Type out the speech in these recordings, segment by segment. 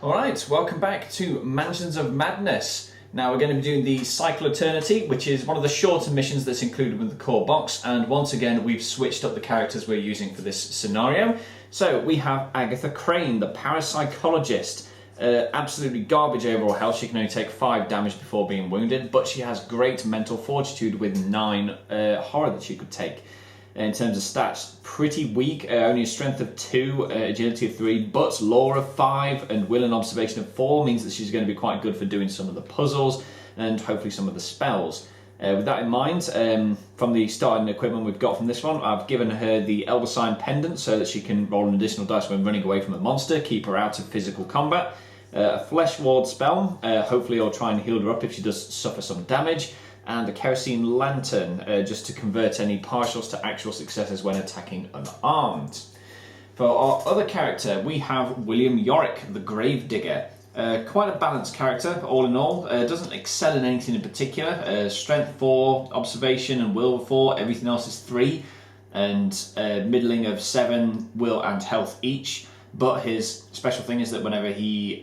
Alright, welcome back to Mansions of Madness. Now we're going to be doing the Cycle Eternity, which is one of the shorter missions that's included with the core box, and once again we've switched up the characters we're using for this scenario. So we have Agatha Crane, the parapsychologist. Absolutely garbage overall health. She can only take 5 damage before being wounded, but she has great mental fortitude with 9 horror that she could take. In terms of stats, pretty weak, only a strength of 2, agility of 3, but lore of 5 and will and observation of 4 means that she's going to be quite good for doing some of the puzzles and hopefully some of the spells. With that in mind, from the starting equipment we've got from this one, I've given her the Elder Sign Pendant so that she can roll an additional dice when running away from a monster, keep her out of physical combat. A Flesh Ward spell, hopefully I'll try and heal her up if she does suffer some damage. And a Kerosene Lantern, just to convert any partials to actual successes when attacking unarmed. For our other character, we have William Yorick, the Gravedigger. Quite a balanced character, all in all. Doesn't excel in anything in particular. Strength 4, Observation and Will 4, everything else is 3. And middling of 7, Will and Health each. But his special thing is that whenever he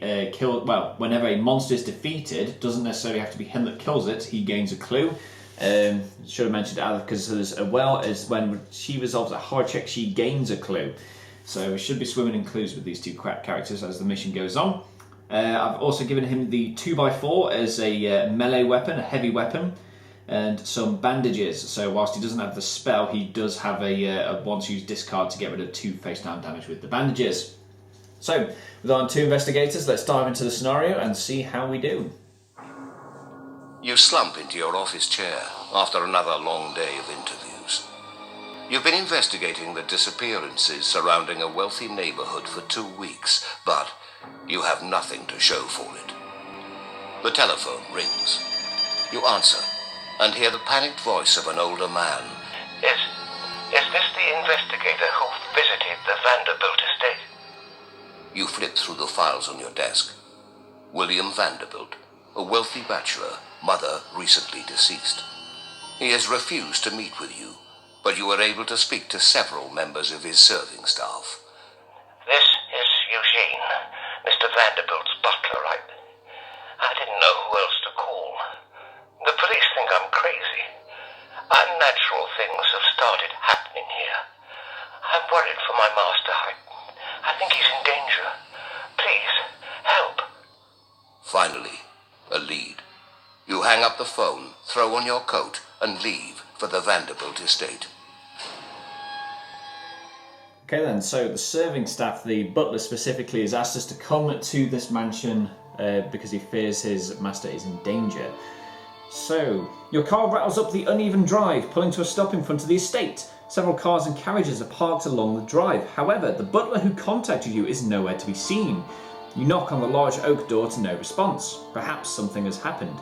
whenever a monster is defeated, doesn't necessarily have to be him that kills it, he gains a clue. Should have mentioned Agatha, because as well as when she resolves a hard check, she gains a clue. So we should be swimming in clues with these two characters as the mission goes on. I've also given him the 2x4 as a melee weapon, a heavy weapon, and some bandages. So whilst he doesn't have the spell, he does have a once used discard to get rid of 2 face down damage with the bandages. So, with our 2 investigators, let's dive into the scenario and see how we do. You slump into your office chair after another long day of interviews. You've been investigating the disappearances surrounding a wealthy neighbourhood for 2 weeks, but you have nothing to show for it. The telephone rings. You answer and hear the panicked voice of an older man. Is this the investigator who visited the Vanderbilt estate? You flip through the files on your desk. William Vanderbilt, a wealthy bachelor, mother recently deceased. He has refused to meet with you, but you were able to speak to several members of his serving staff. This is Eugene, Mr. Vanderbilt's butler. I didn't know who else to call. The police think I'm crazy. Unnatural things have started happening here. I'm worried for my master. I think he's in danger. Please, help. Finally, a lead. You hang up the phone, throw on your coat, and leave for the Vanderbilt estate. Okay then, so the serving staff, the butler specifically, has asked us to come to this mansion because he fears his master is in danger. So, your car rattles up the uneven drive, pulling to a stop in front of the estate. Several cars and carriages are parked along the drive. However, the butler who contacted you is nowhere to be seen. You knock on the large oak door to no response. Perhaps something has happened.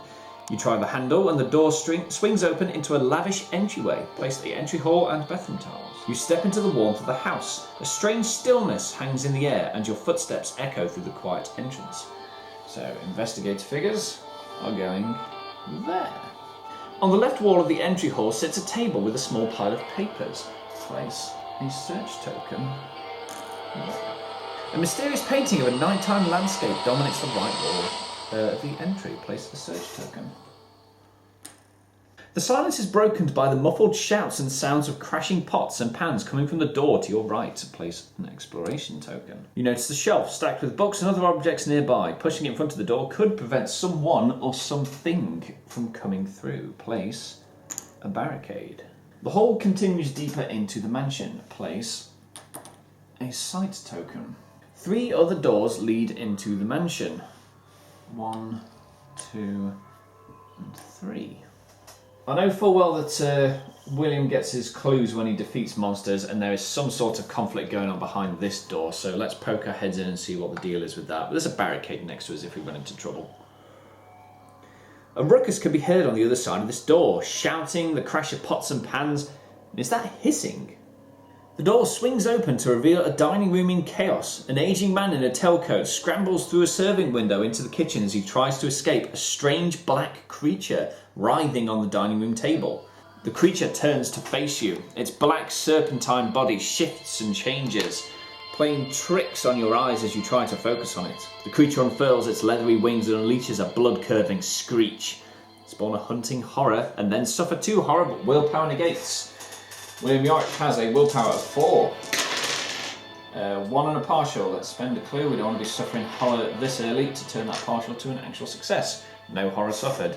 You try the handle and the door swings open into a lavish entryway, placed at the entry hall and bathroom tiles. You step into the warmth of the house. A strange stillness hangs in the air and your footsteps echo through the quiet entrance. So, investigator figures are going there. On the left wall of the entry hall sits a table with a small pile of papers. Place a search token there. A mysterious painting of a nighttime landscape dominates the right wall of the entry. Place a search token. The silence is broken by the muffled shouts and sounds of crashing pots and pans coming from the door to your right. Place an exploration token. You notice the shelf stacked with books and other objects nearby. Pushing it in front of the door could prevent someone or something from coming through. Place a barricade. The hall continues deeper into the mansion. Place a sight token. 3 other doors lead into the mansion. 1, 2, and 3. I know full well that William gets his clues when he defeats monsters, and there is some sort of conflict going on behind this door, so let's poke our heads in and see what the deal is with that. But there's a barricade next to us if we run into trouble. A ruckus can be heard on the other side of this door, shouting, the crash of pots and pans. Is that hissing? The door swings open to reveal a dining room in chaos. An aging man in a tailcoat scrambles through a serving window into the kitchen as he tries to escape a strange black creature writhing on the dining room table. The creature turns to face you. Its black serpentine body shifts and changes. playing tricks on your eyes as you try to focus on it. The creature unfurls its leathery wings and unleashes a blood-curdling screech. Spawn a hunting horror and then suffer 2 horrible willpower negates. William Yorick has a willpower of 4. 1 and a partial. Let's spend a clue. We don't want to be suffering horror this early to turn that partial to an actual success. No horror suffered.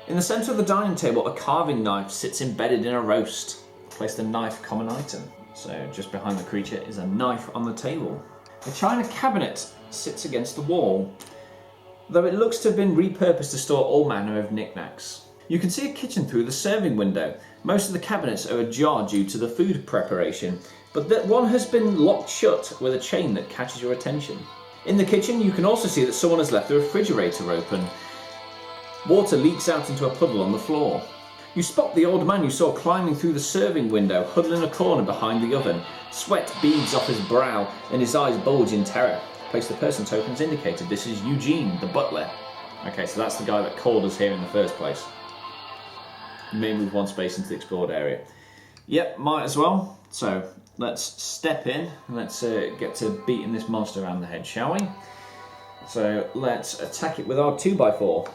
In the centre of the dining table, a carving knife sits embedded in a roast. Place the knife common item. So just behind the creature is a knife on the table. A china cabinet sits against the wall, though it looks to have been repurposed to store all manner of knickknacks. You can see a kitchen through the serving window. Most of the cabinets are ajar due to the food preparation, but that one has been locked shut with a chain that catches your attention. In the kitchen, you can also see that someone has left the refrigerator open. Water leaks out into a puddle on the floor. You spot the old man you saw climbing through the serving window, huddled in a corner behind the oven. Sweat beads off his brow and his eyes bulge in terror. Place the person token as indicated. This is Eugene, the butler. Okay, so that's the guy that called us here in the first place. You may move 1 space into the explored area. Yep, might as well. So let's step in and let's get to beating this monster around the head, shall we? So let's attack it with our 2x4.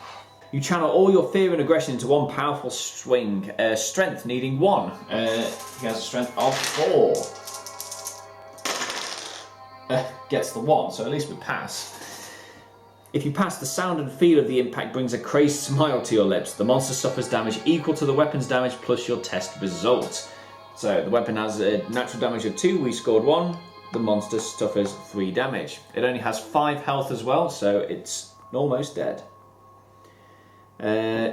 You channel all your fear and aggression into one powerful swing. Strength needing 1. He has a strength of 4. Gets the 1, so at least we pass. If you pass, the sound and feel of the impact brings a crazed smile to your lips. The monster suffers damage equal to the weapon's damage plus your test result. So the weapon has a natural damage of 2, we scored 1. The monster suffers 3 damage. It only has 5 health as well, so it's almost dead.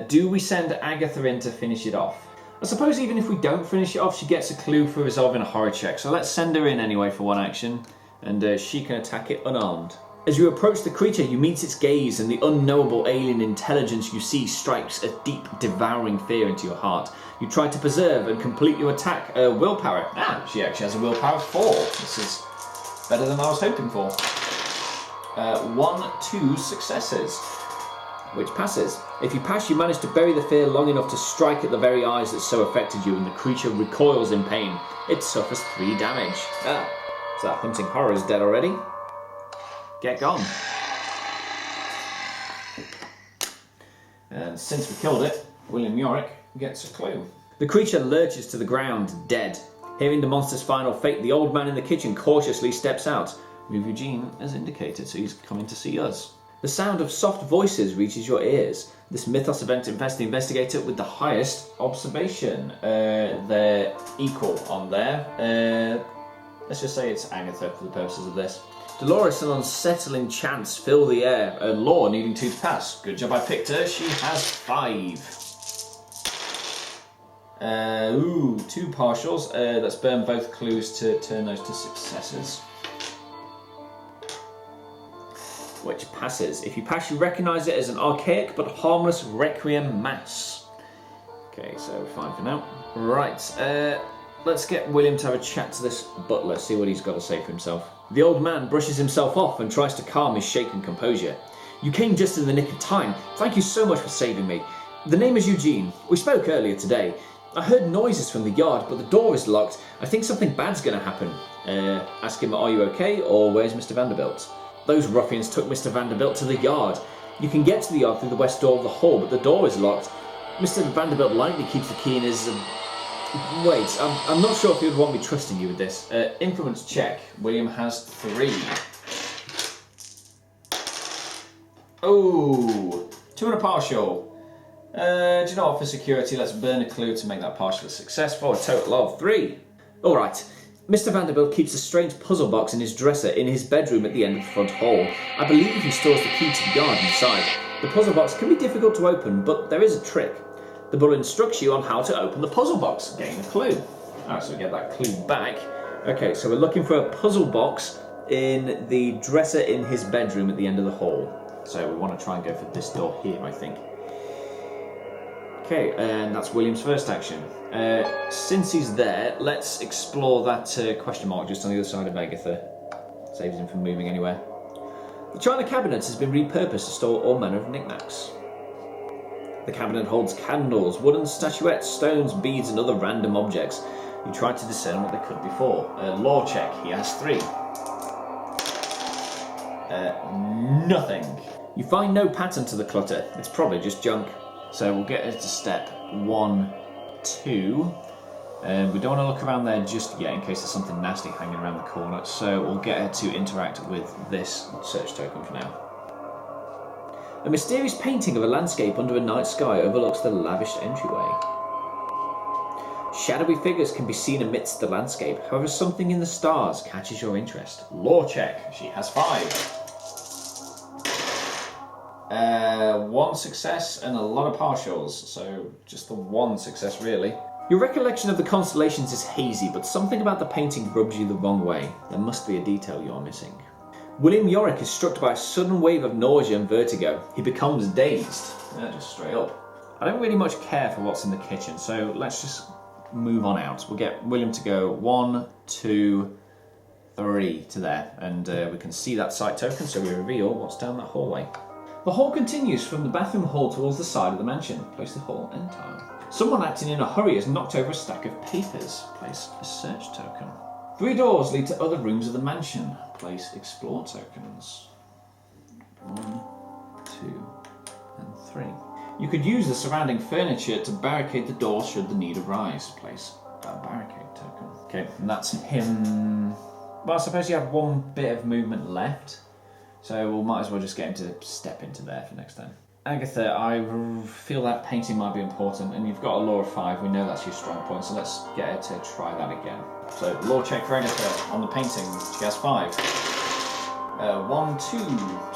Do we send Agatha in to finish it off? I suppose even if we don't finish it off, she gets a clue for resolving a horror check. So let's send her in anyway for 1 action, and she can attack it unarmed. As you approach the creature, you meet its gaze, and the unknowable alien intelligence you see strikes a deep, devouring fear into your heart. You try to preserve and complete your attack. Willpower. She actually has a willpower of 4. This is better than I was hoping for. 2 successes, which passes. If you pass, you manage to bury the fear long enough to strike at the very eyes that so affected you, and the creature recoils in pain. It suffers 3 damage. So that hunting horror is dead already. Get gone. And since we killed it, William Yorick gets a clue. The creature lurches to the ground, dead. Hearing the monster's final fate, the old man in the kitchen cautiously steps out. Move Eugene as indicated, so he's coming to see us. The sound of soft voices reaches your ears. This mythos event invests the investigator with the highest observation. They're equal on there. Let's just say it's Agatha for the purposes of this. Dolores and unsettling chants fill the air. Law needing 2 to pass. Good job I picked her. She has 5. 2 partials. Let's burn both clues to turn those to successes. Which passes. If you pass, you recognise it as an archaic but harmless requiem mass. Okay, so fine for now. Right, let's get William to have a chat to this butler, see what he's got to say for himself. The old man brushes himself off and tries to calm his shaken composure. You came just in the nick of time. Thank you so much for saving me. The name is Eugene. We spoke earlier today. I heard noises from the yard, but the door is locked. I think something bad's going to happen. Ask him, are you okay, or where's Mr. Vanderbilt? Those ruffians took Mr. Vanderbilt to the yard. You can get to the yard through the west door of the hall, but the door is locked. Mr. Vanderbilt likely keeps the key in his... Wait, I'm not sure if he would want me trusting you with this. Influence check. William has 3. Oh, 2 and a partial. Do you know what, for security, let's burn a clue to make that partial a success for a total of 3. Alright. Mr. Vanderbilt keeps a strange puzzle box in his dresser in his bedroom at the end of the front hall. I believe he stores the key to the yard inside. The puzzle box can be difficult to open, but there is a trick. The butler instructs you on how to open the puzzle box. Gain a clue. Alright, so we get that clue back. Okay, so we're looking for a puzzle box in the dresser in his bedroom at the end of the hall. So we want to try and go for this door here, I think. Okay, and that's William's first action. Since he's there, let's explore that question mark just on the other side of Agatha. Saves him from moving anywhere. The china cabinet has been repurposed to store all manner of knickknacks. The cabinet holds candles, wooden statuettes, stones, beads, and other random objects. You try to discern what they could be for. Law check, he has 3. Nothing. You find no pattern to the clutter. It's probably just junk. So we'll get her to step 1, 2. We don't want to look around there just yet in case there's something nasty hanging around the corner. So we'll get her to interact with this search token for now. A mysterious painting of a landscape under a night sky overlooks the lavish entryway. Shadowy figures can be seen amidst the landscape. However, something in the stars catches your interest. Lore check. She has 5. 1 success and a lot of partials, so just the 1 success really. Your recollection of the constellations is hazy, but something about the painting rubs you the wrong way. There must be a detail you're missing. William Yorick is struck by a sudden wave of nausea and vertigo. He becomes dazed. Just straight up. I don't really much care for what's in the kitchen, so let's just move on out. We'll get William to go 1, 2, 3 to there, and we can see that site token, so we reveal what's down that hallway. The hall continues from the bathroom hall towards the side of the mansion. Place the hall end tile. Someone acting in a hurry has knocked over a stack of papers. Place a search token. 3 doors lead to other rooms of the mansion. Place explore tokens. 1, 2, and 3. You could use the surrounding furniture to barricade the doors should the need arise. Place a barricade token. Okay, and that's him. Well, I suppose you have 1 bit of movement left. So we might as well just get him to step into there for next time. Agatha, I feel that painting might be important, and you've got a lore of 5. We know that's your strong point, so let's get her to try that again. So lore check for Agatha on the painting. She has 5. 1, 2,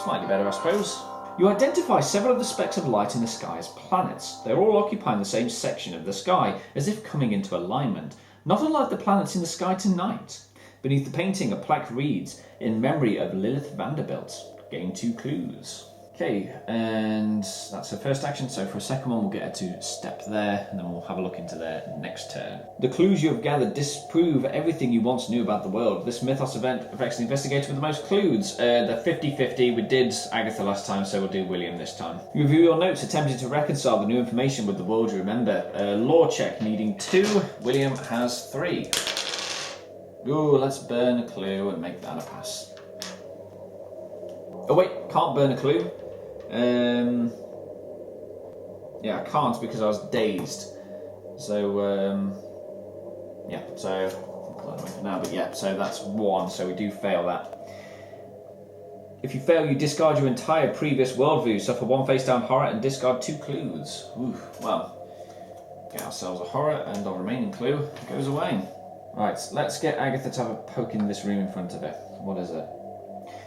slightly better, I suppose. You identify several of the specks of light in the sky as planets. They're all occupying the same section of the sky, as if coming into alignment, not unlike the planets in the sky tonight. Beneath the painting, a plaque reads, "In memory of Lilith Vanderbilt. Gain 2 clues." Okay, and that's her first action, so for a second one we'll get her to step there, and then we'll have a look into there next turn. The clues you have gathered disprove everything you once knew about the world. This mythos event affects the investigator with the most clues. They're 50-50. We did Agatha last time, so we'll do William this time. You review your notes, attempting to reconcile the new information with the world you remember. Lore check needing 2. William has 3. Ooh, let's burn a clue and make that a pass. Oh wait, can't burn a clue. Yeah, I can't because I was dazed. So, yeah, so I'll put that away for now, but yeah, so that's 1, so we do fail that. If you fail, you discard your entire previous worldview, suffer 1 face-down horror, and discard 2 clues. Ooh, well, get ourselves a horror, and our remaining clue goes away. Right, let's get Agatha to have a poke in this room in front of her. What is it?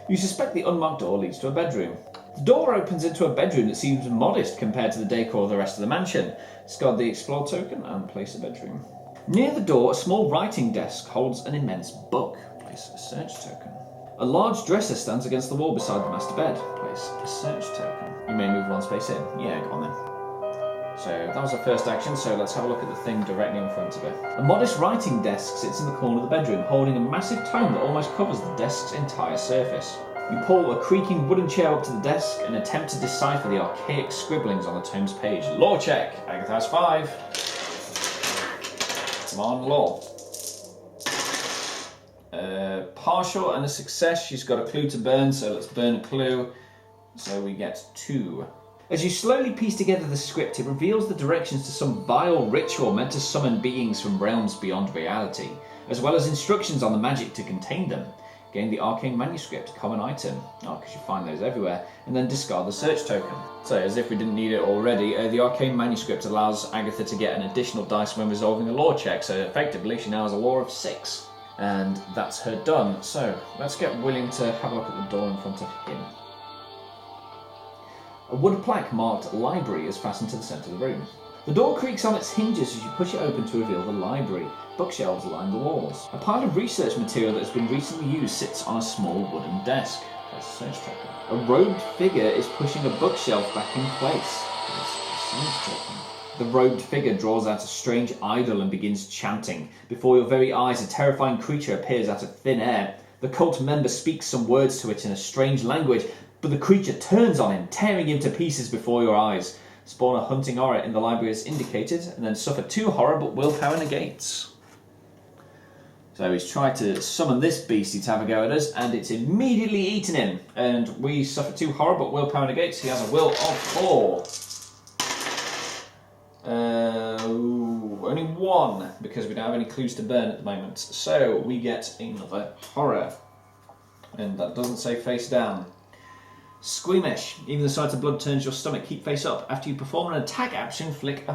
You suspect the unmarked door leads to a bedroom. The door opens into a bedroom that seems modest compared to the decor of the rest of the mansion. Discard the explore token and place a bedroom. Near the door, a small writing desk holds an immense book. Place a search token. A large dresser stands against the wall beside the master bed. Place a search token. You may move 1 space in. Yeah, go on then. So that was our first action, so let's have a look at the thing directly in front of her. A modest writing desk sits in the corner of the bedroom, holding a massive tome that almost covers the desk's entire surface. You pull a creaking wooden chair up to the desk and attempt to decipher the archaic scribblings on the tome's page. Lore check. Agatha has 5. Come on, lore. Partial and a success. She's got a clue to burn, so let's burn a clue. So we get 2. As you slowly piece together the script, it reveals the directions to some vile ritual meant to summon beings from realms beyond reality, as well as instructions on the magic to contain them. Gain the Arcane Manuscript, common item, because you find those everywhere, and then discard the search token. So, as if we didn't need it already, the Arcane Manuscript allows Agatha to get an additional dice when resolving a lore check, so effectively she now has a lore of 6. And that's her done. So, let's get William to have a look at the door in front of him. A wood plaque marked library is fastened to the centre of the room. The door creaks on its hinges as you push it open to reveal the library. Bookshelves line the walls. A pile of research material that has been recently used sits on a small wooden desk. There's a search token. A robed figure is pushing a bookshelf back in place. There's a search token. The robed figure draws out a strange idol and begins chanting. Before your very eyes, a terrifying creature appears out of thin air. The cult member speaks some words to it in a strange language, but the creature turns on him, tearing him to pieces before your eyes. Spawn a hunting aura in the library as indicated, and then suffer 2 horror, but willpower negates. So he's tried to summon this beastie to have a go at us, and it's immediately eaten him. And we suffer 2 horror, but willpower negates. He has a will of 4. Only 1, because we don't have any clues to burn at the moment. So we get another horror. And that doesn't say face down. Squeamish. Even the sight of blood turns your stomach. Keep face up. After you perform an attack action, flip a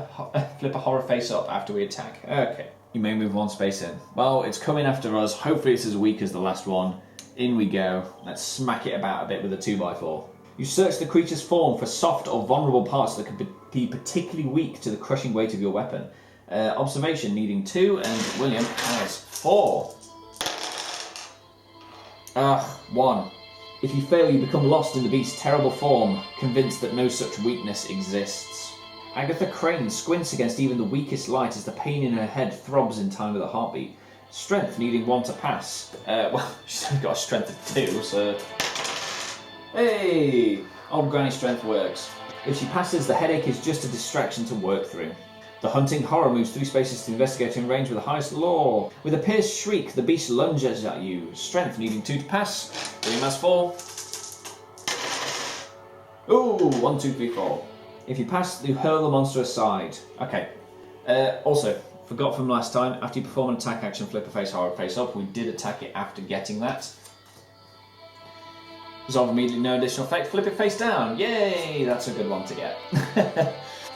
horror face up after we attack. Okay. You may move 1 space in. Well, it's coming after us. Hopefully it's as weak as the last one. In we go. Let's smack it about a bit with a 2x4. You search the creature's form for soft or vulnerable parts that could be particularly weak to the crushing weight of your weapon. Observation needing 2, and William has 4. 1. If you fail, you become lost in the beast's terrible form, convinced that no such weakness exists. Agatha Crane squints against even the weakest light as the pain in her head throbs in time with a heartbeat. Strength needing 1 to pass. Well, she's only got a strength of 2, so... Hey! Old granny strength works. If she passes, the headache is just a distraction to work through. The hunting horror moves 3 spaces to investigate in range with the highest law. With a pierced shriek, the beast lunges at you. Strength needing 2 to pass. William has 4. Ooh, 1, 2, 3, 4. If you pass, you hurl the monster aside. Okay. Also, forgot from last time, after you perform an attack action, flip a face horror face up. We did attack it after getting that. Resolve immediately, no additional effect. Flip it face down. Yay! That's a good one to get.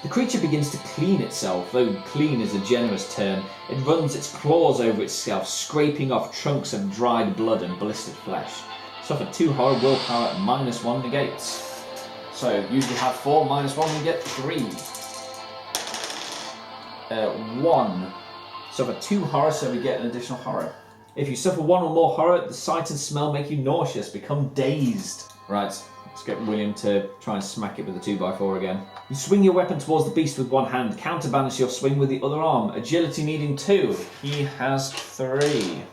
The creature begins to clean itself, though clean is a generous term. It runs its claws over itself, scraping off chunks of dried blood and blistered flesh. Suffer 2 horror, willpower, -1 negates. So, usually have 4, -1, we get 3. 1. Suffer 2 horror, so we get an additional horror. If you suffer 1 or more horror, the sight and smell make you nauseous, become dazed. Right, let's get William to try and smack it with a 2x4 again. You swing your weapon towards the beast with 1 hand, counterbalance your swing with the other arm. Agility needing 2. He has 3.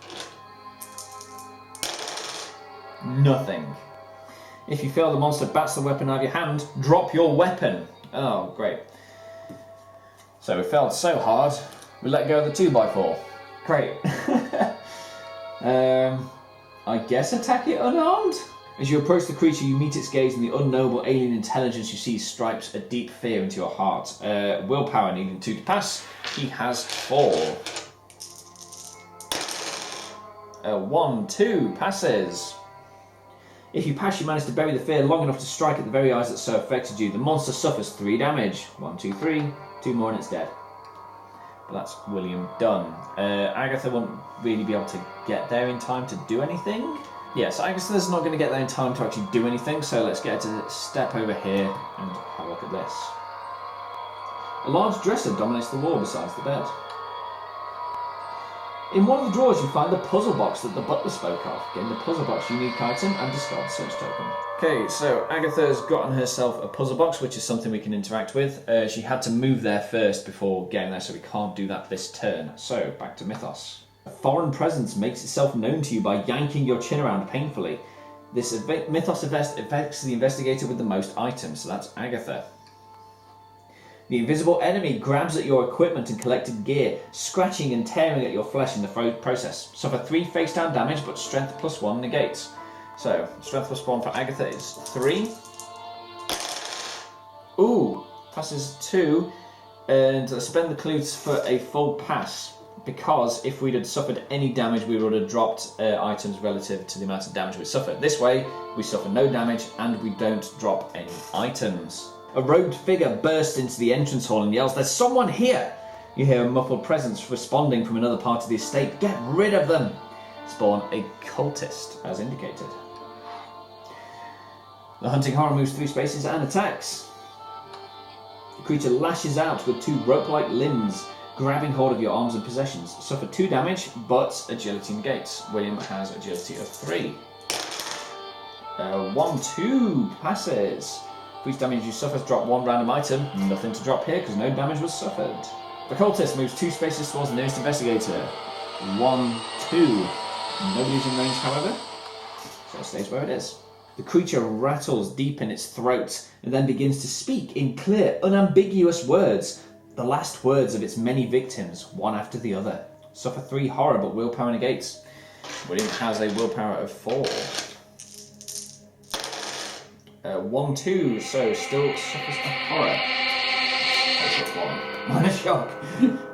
Nothing. If you fail, the monster bats the weapon out of your hand. Drop your weapon. Oh, great. So we failed so hard, we let go of the 2x4. Great. I guess attack it unarmed? As you approach the creature, you meet its gaze, and the unknowable alien intelligence you see stripes a deep fear into your heart. Willpower needing 2 to pass. He has 4. 1, 2 passes. If you pass, you manage to bury the fear long enough to strike at the very eyes that so affected you. The monster suffers 3 damage. 1, 2, 3. 2 more and it's dead. But that's William done. Agatha won't really be able to get there in time to do anything. Yes, Agatha's not going to get there in time to actually do anything, so let's get her to step over here and have a look at this. A large dresser dominates the wall besides the bed. In one of the drawers you find the puzzle box that the butler spoke of. Get in the puzzle box, unique item, and discard search token. Okay, so Agatha's gotten herself a puzzle box, which is something we can interact with. She had to move there first before getting there, so we can't do that this turn. So, back to Mythos. A foreign presence makes itself known to you by yanking your chin around painfully. This Mythos affects the investigator with the most items, so that's Agatha. The invisible enemy grabs at your equipment and collected gear, scratching and tearing at your flesh in the process. Suffer 3 face down damage, but strength +1 negates. So, strength +1 for Agatha is 3. Ooh, passes 2, and spend the clues for a full pass. Because if we'd had suffered any damage, we would have dropped items relative to the amount of damage we suffered. This way, we suffer no damage and we don't drop any items. A robed figure bursts into the entrance hall and yells, "There's someone here!" You hear a muffled presence responding from another part of the estate. Get rid of them! Spawn a cultist, as indicated. The hunting horror moves 3 spaces and attacks. The creature lashes out with 2 rope-like limbs, grabbing hold of your arms and possessions. Suffer 2 damage, but agility negates. William has agility of 3. 1, 2 passes. For each damage you suffer, drop 1 random item. Nothing to drop here because no damage was suffered. The cultist moves 2 spaces towards the nearest investigator. 1, 2. Nobody's in range, however, so it stays where it is. The creature rattles deep in its throat and then begins to speak in clear, unambiguous words. The last words of its many victims, one after the other. Suffer 3 horror, but willpower negates. William has a willpower of 4. 1, 2, so still suffers a horror. That's 1. Minus shock.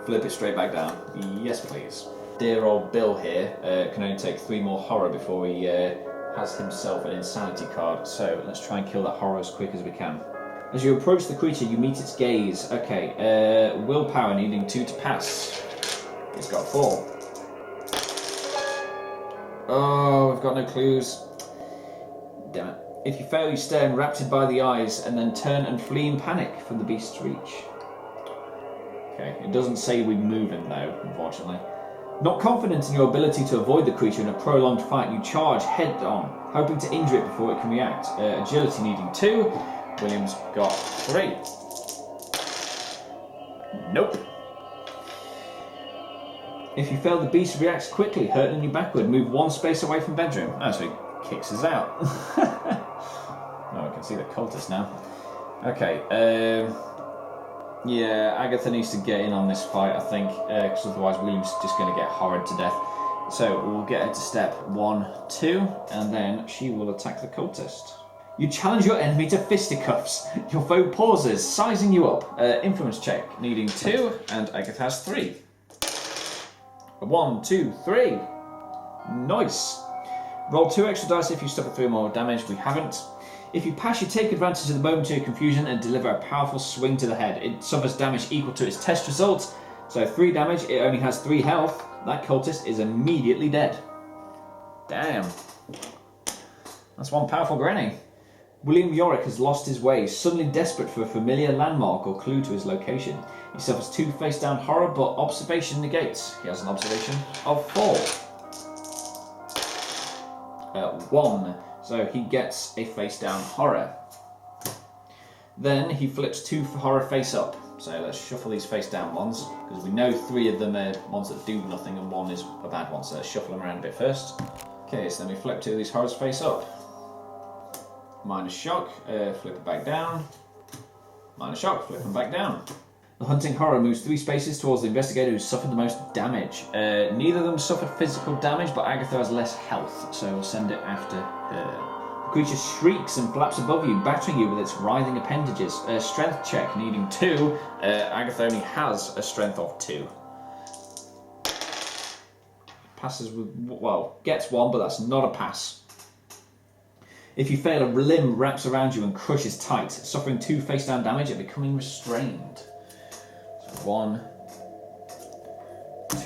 Flip it straight back down. Yes, please. Dear old Bill here can only take 3 more horror before he has himself an insanity card. So let's try and kill that horror as quick as we can. As you approach the creature, you meet its gaze. Okay, willpower needing 2 to pass. It's got 4. Oh, we've got no clues. Damn it. If you fail, you stare enraptured by the eyes and then turn and flee in panic from the beast's reach. Okay, it doesn't say we move him though, unfortunately. Not confident in your ability to avoid the creature in a prolonged fight, you charge head on, hoping to injure it before it can react. Agility needing 2. William's got 3. Nope. If you fail, the beast reacts quickly, hurtling you backward. Move 1 space away from bedroom. Oh, so he kicks us out. Oh, I can see the cultist now. Okay, yeah, Agatha needs to get in on this fight, I think, because otherwise William's just going to get horrid to death. So we'll get her to step 1, 2, and then she will attack the cultist. You challenge your enemy to fisticuffs. Your foe pauses, sizing you up. Influence check, needing 2, and Agatha has 3. 1, 2, 3. Nice. Roll 2 extra dice if you suffer 3 or more damage. We haven't. If you pass, you take advantage of the momentary confusion and deliver a powerful swing to the head. It suffers damage equal to its test result. So 3 damage, it only has 3 health. That cultist is immediately dead. Damn. That's one powerful granny. William Yorick has lost his way, suddenly desperate for a familiar landmark or clue to his location. He suffers 2 face-down horror, but observation negates. He has an observation of 4. 1. So he gets a face-down horror. Then he flips 2 horror face-up. So let's shuffle these face-down ones, because we know 3 of them are ones that do nothing and 1 is a bad one, so let's shuffle them around a bit first. Okay, so then we flip 2 of these horrors face-up. Minus shock, flip it back down. Minus shock, flip them back down. The hunting horror moves 3 spaces towards the investigator who suffered the most damage. Neither of them suffered physical damage, but Agatha has less health, so we'll send it after her. The creature shrieks and flaps above you, battering you with its writhing appendages. Strength check needing 2. Agatha only has a strength of 2. Passes with, well, gets 1, but that's not a pass. If you fail, a limb wraps around you and crushes tight, suffering 2 face-down damage and becoming restrained. So 1,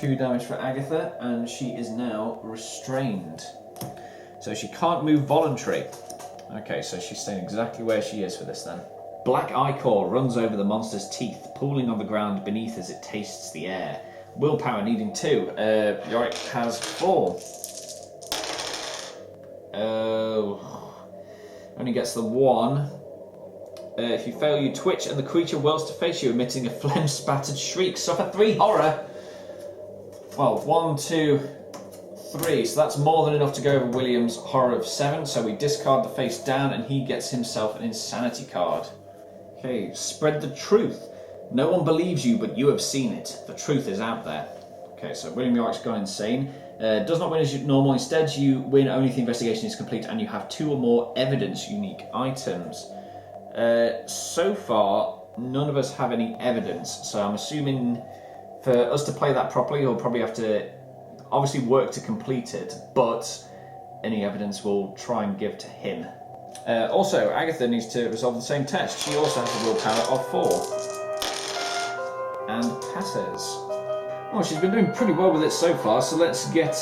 2 damage for Agatha, and she is now restrained. So she can't move voluntary. Okay, so she's staying exactly where she is for this then. Black ichor runs over the monster's teeth, pooling on the ground beneath as it tastes the air. Willpower needing 2. Yorick has 4. Only gets the 1. If you fail, you twitch and the creature whirls to face you, emitting a phlegm-spattered shriek. Suffer 3 horror. Well, 1, 2, 3. So that's more than enough to go over William's horror of 7. So we discard the face down and he gets himself an insanity card. Okay, spread the truth. No one believes you, but you have seen it. The truth is out there. Okay, so William Yorick's gone insane. Does not win as normal. Instead, you win only if the investigation is complete and you have 2 or more evidence unique items. So far, none of us have any evidence, so I'm assuming for us to play that properly, he'll probably have to obviously work to complete it, but any evidence we'll try and give to him. Also, Agatha needs to resolve the same test. She also has a willpower of 4 and passes. Well, she's been doing pretty well with it so far, so let's get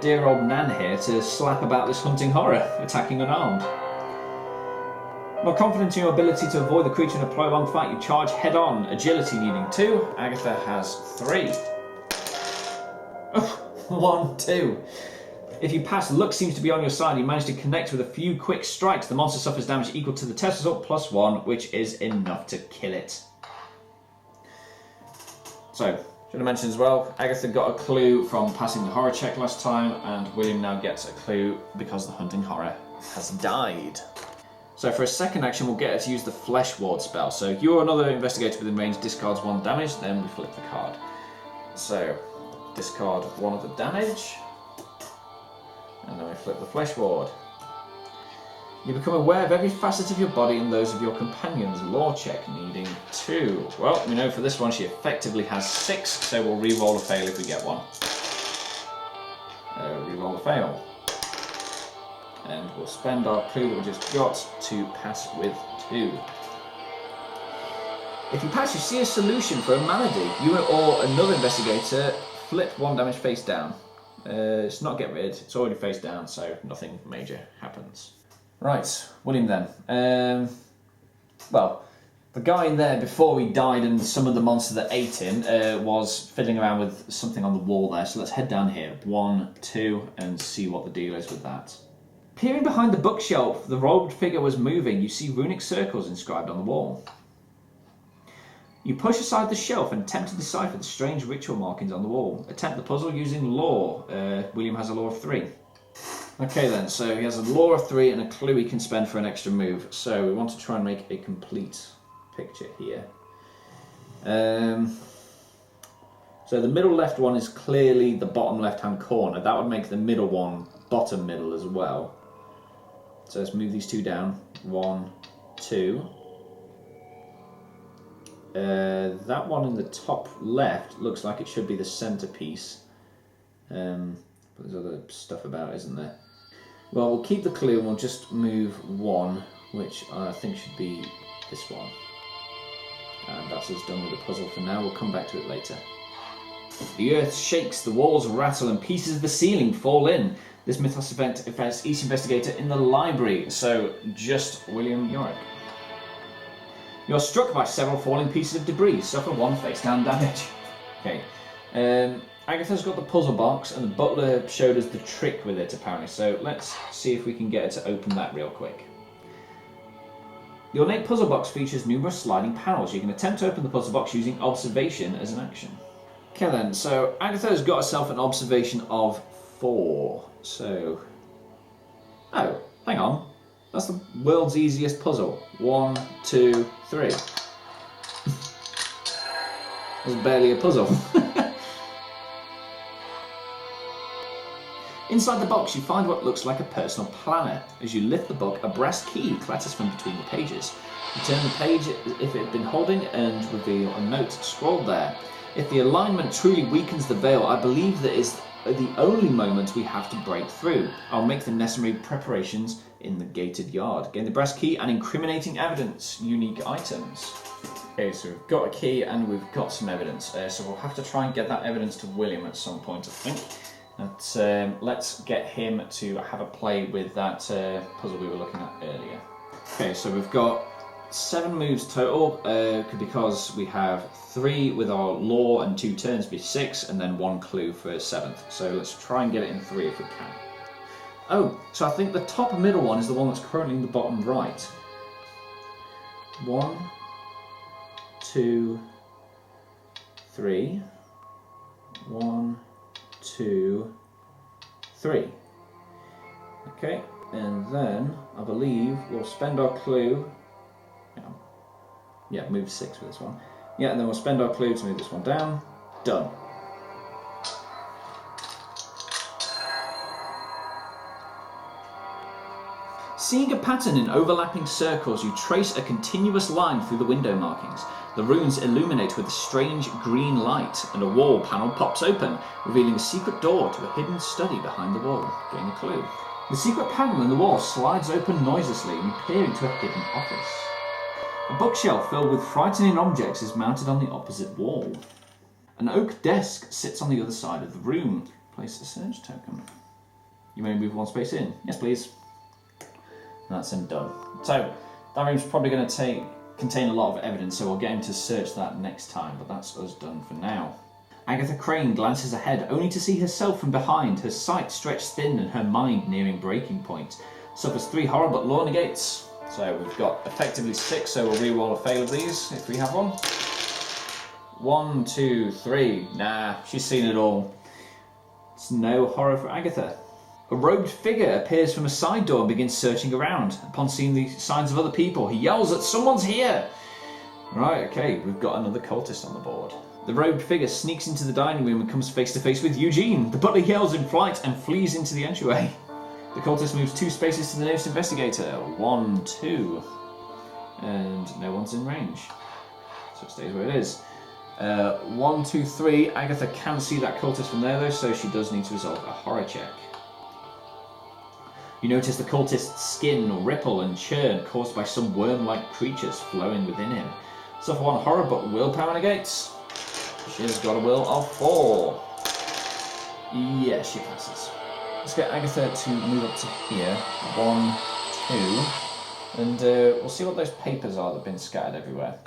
dear old Nan here to slap about this hunting horror, attacking unarmed. Not confident in your ability to avoid the creature in a prolonged fight, you charge head on, agility needing 2. Agatha has 3. 1, 2. If you pass, luck seems to be on your side. You manage to connect with a few quick strikes. The monster suffers damage equal to the test result plus 1, which is enough to kill it. So, should have mentioned as well, Agatha got a clue from passing the horror check last time, and William now gets a clue because the hunting horror has died. So for a second action, we'll get her to use the Flesh Ward spell. So if you're another investigator within range, discards 1 damage, then we flip the card. So, discard 1 of the damage. And then we flip the flesh ward. You become aware of every facet of your body and those of your companions. Lore check needing 2. Well, we know for this one she effectively has 6, so we'll re-roll a fail if we get one. Re-roll a fail. And we'll spend our clue that we just got to pass with 2. If you pass, you see a solution for a malady. You or another investigator flip 1 damage face down. It's not get rid, it's already face down, so nothing major happens. Right, William then. Well, the guy in there before he died and some of the monster that ate him was fiddling around with something on the wall there, so let's head down here. 1, 2, and see what the deal is with that. Peering behind the bookshelf, the robed figure was moving. You see runic circles inscribed on the wall. You push aside the shelf and attempt to decipher the strange ritual markings on the wall. Attempt the puzzle using lore. William has a lore of 3. Okay then, so he has a lore of 3 and a clue he can spend for an extra move. So we want to try and make a complete picture here. So the middle left one is clearly the bottom left hand corner. That would make the middle one bottom middle as well. So let's move these 2 down. 1, 2. That one in the top left looks like it should be the centerpiece. But there's other stuff about, isn't there? Well, we'll keep the clue and we'll just move 1, which I think should be this one. And that's us done with the puzzle for now. We'll come back to it later. The earth shakes, the walls rattle, and pieces of the ceiling fall in. This mythos event affects each investigator in the library, so just William Yorick. You're struck by several falling pieces of debris, suffer 1 face-down damage. Okay. Agatha's got the puzzle box, and the butler showed us the trick with it, apparently, so let's see if we can get her to open that real quick. The ornate puzzle box features numerous sliding panels. You can attempt to open the puzzle box using observation as an action. Okay then, so Agatha's got herself an observation of 4, so... Oh, hang on. That's the world's easiest puzzle. 1, 2, 3. That's barely a puzzle. Inside the box, you find what looks like a personal planner. As you lift the book, a brass key clatters from between the pages. You turn the page if it had been holding and reveal a note scrawled there. If the alignment truly weakens the veil, I believe that is the only moment we have to break through. I'll make the necessary preparations in the gated yard. Gain the brass key and incriminating evidence. Unique items. Okay, so we've got a key and we've got some evidence. So we'll have to try and get that evidence to William at some point, I think. But, let's get him to have a play with that puzzle we were looking at earlier. Okay, so we've got 7 moves total, because we have 3 with our lore and 2 turns be 6, and then 1 clue for a 7th. So let's try and get it in 3 if we can. Oh, so I think the top middle one is the one that's currently in the bottom right. 1, 2, 3. 1, 2, 3. Okay, and then I believe we'll spend our clue. Yeah, move 6 for this one. Yeah, and then we'll spend our clue to move this one down. Done. Seeing a pattern in overlapping circles, you trace a continuous line through the window markings. The runes illuminate with a strange green light, and a wall panel pops open, revealing a secret door to a hidden study behind the wall. Gain a clue. The secret panel in the wall slides open noiselessly, and you peer into a hidden office. A bookshelf filled with frightening objects is mounted on the opposite wall. An oak desk sits on the other side of the room. Place a search token. You may move 1 space in. Yes, please. And that's him done. So, that room's probably going to contain a lot of evidence, so we'll get him to search that next time, but that's us done for now. Agatha Crane glances ahead, only to see herself from behind, her sight stretched thin and her mind nearing breaking point. Suffers 3 horror, but law negates. So we've got effectively 6, so we'll re-roll a fail of these, if we have one. 1, 2, 3. Nah, she's seen it all. It's no horror for Agatha. A robed figure appears from a side door and begins searching around. Upon seeing the signs of other people, he yells that someone's here! Right, okay, we've got another cultist on the board. The robed figure sneaks into the dining room and comes face to face with Eugene. The butler yells in fright and flees into the entryway. The cultist moves 2 spaces to the nearest investigator. 1, 2. And no one's in range. So it stays where it is. 1, 2, 3. Agatha can see that cultist from there though, so she does need to resolve a horror check. You notice the cultist's skin ripple and churn caused by some worm-like creatures flowing within him. Suffer 1 horror, but willpower negates. She's got a will of 4. Yes, she passes. Let's get Agatha to move up to here. 1, 2. And we'll see what those papers are that have been scattered everywhere.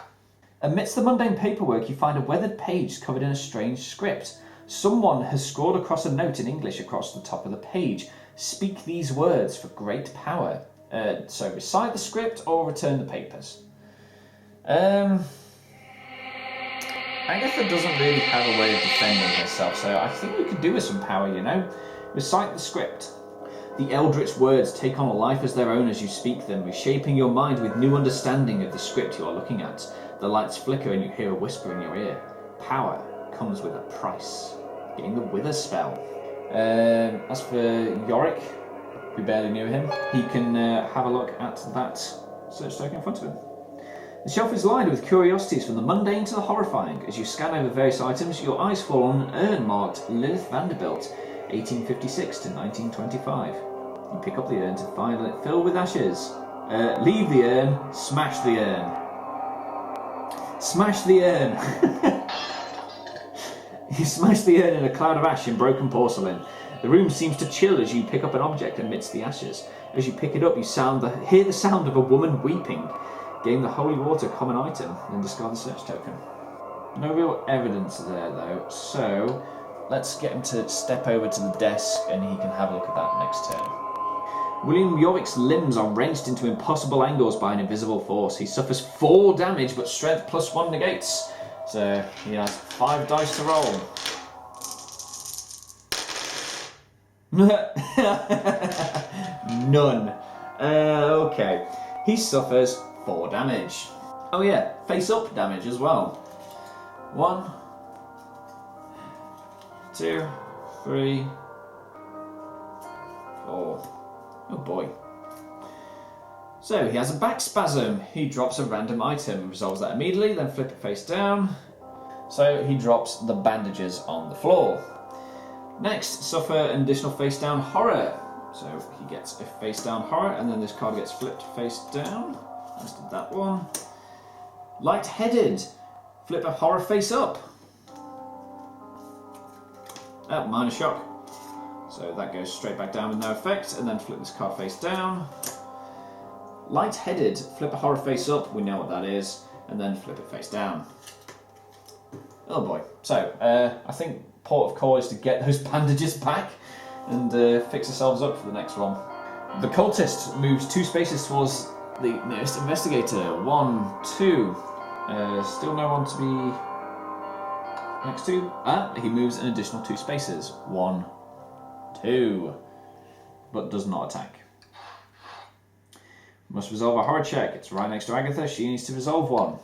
Amidst the mundane paperwork, you find a weathered page covered in a strange script. Someone has scrawled across a note in English across the top of the page. Speak these words for great power. So recite the script or return the papers. Agatha doesn't really have a way of defending herself, so I think we could do with some power, you know. Recite the script. The eldritch words take on a life as their own as you speak them, reshaping your mind with new understanding of the script you are looking at. The lights flicker and you hear a whisper in your ear. Power comes with a price. Getting the Wither spell. As for Yorick, we barely knew him, he can have a look at that search token in front of him. The shelf is lined with curiosities from the mundane to the horrifying. As you scan over various items, your eyes fall on an urn marked Lilith Vanderbilt, 1856 to 1925. You pick up the urn to find it filled with ashes. Leave the urn, smash the urn. Smash the urn! You smash the urn in a cloud of ash and broken porcelain. The room seems to chill as you pick up an object amidst the ashes. As you pick it up, you hear the sound of a woman weeping. Gain the holy water common item, then discard the search token. No real evidence there though, so let's get him to step over to the desk and he can have a look at that next turn. William Yorick's limbs are wrenched into impossible angles by an invisible force. He suffers 4 damage, but strength plus 1 negates. So he has 5 dice to roll. None. Okay. He suffers 4 damage. Oh yeah, face up damage as well. 1, 2, 3, 4. Oh boy. So he has a back spasm. He drops a random item, resolves that immediately, then flip it face down. So he drops the bandages on the floor. Next, suffer an additional face down horror. So he gets a face down horror, and then this card gets flipped face down. As did that one. Light-headed. Flip a horror face up. Oh, minor shock. So that goes straight back down with no effect, and then flip this card face down. Light-headed. Flip a horror face up. We know what that is, and then flip it face down. Oh boy. So I think port of call is to get those bandages back and fix ourselves up for the next one. The cultist moves 2 spaces towards the nearest investigator. 1, 2. Still no one to be next to. He moves an additional 2 spaces. 1, 2. But does not attack. Must resolve a horror check. It's right next to Agatha. She needs to resolve one.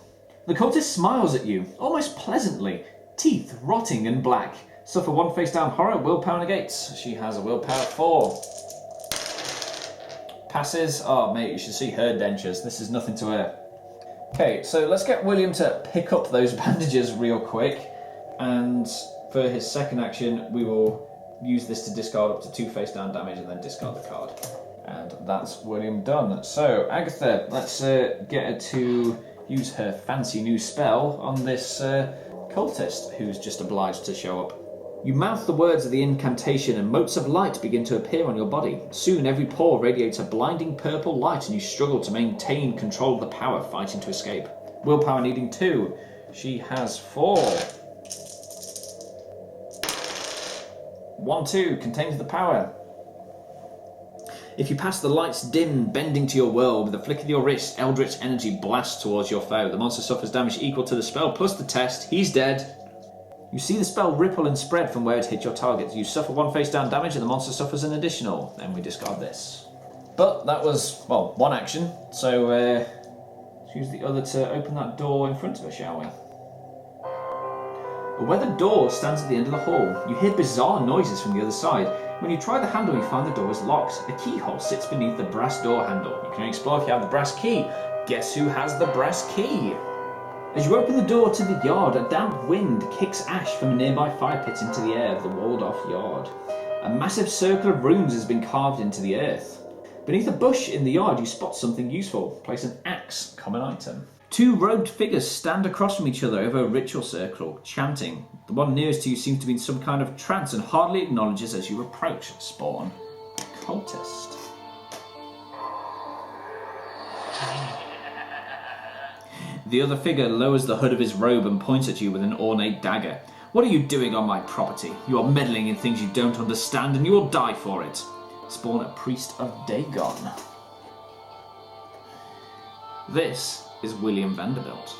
The cultist smiles at you, almost pleasantly. Teeth rotting and black. Suffer 1 face down horror. Willpower negates. She has a willpower 4. Passes. Oh, mate, you should see her dentures. This is nothing to her. Okay, so let's get William to pick up those bandages real quick. And for his second action, we will use this to discard up to 2 face down damage and then discard the card. And that's William done. So, Agatha, let's get her to use her fancy new spell on this cultist who's just obliged to show up. You mouth the words of the incantation and motes of light begin to appear on your body. Soon every pore radiates a blinding purple light and you struggle to maintain control of the power, fighting to escape. Willpower needing 2. She has 4. 1, 2 contains the power. If you pass the lights dim, bending to your world, with a flick of your wrist, eldritch energy blasts towards your foe. The monster suffers damage equal to the spell plus the test. He's dead. You see the spell ripple and spread from where it hit your target. You suffer 1 face down damage and the monster suffers an additional. Then we discard this. But that was, well, 1 action. So let's use the other to open that door in front of us, shall we? A weathered door stands at the end of the hall. You hear bizarre noises from the other side. When you try the handle, you find the door is locked. A keyhole sits beneath the brass door handle. You can explore if you have the brass key. Guess who has the brass key? As you open the door to the yard, a damp wind kicks ash from a nearby fire pit into the air of the walled-off yard. A massive circle of runes has been carved into the earth. Beneath a bush in the yard, you spot something useful. Place an axe, common item. Two robed figures stand across from each other over a ritual circle, chanting. The one nearest to you seems to be in some kind of trance and hardly acknowledges as you approach. Spawn. Cultist. The other figure lowers the hood of his robe and points at you with an ornate dagger. What are you doing on my property? You are meddling in things you don't understand and you will die for it. Spawn a priest of Dagon. This is William Vanderbilt.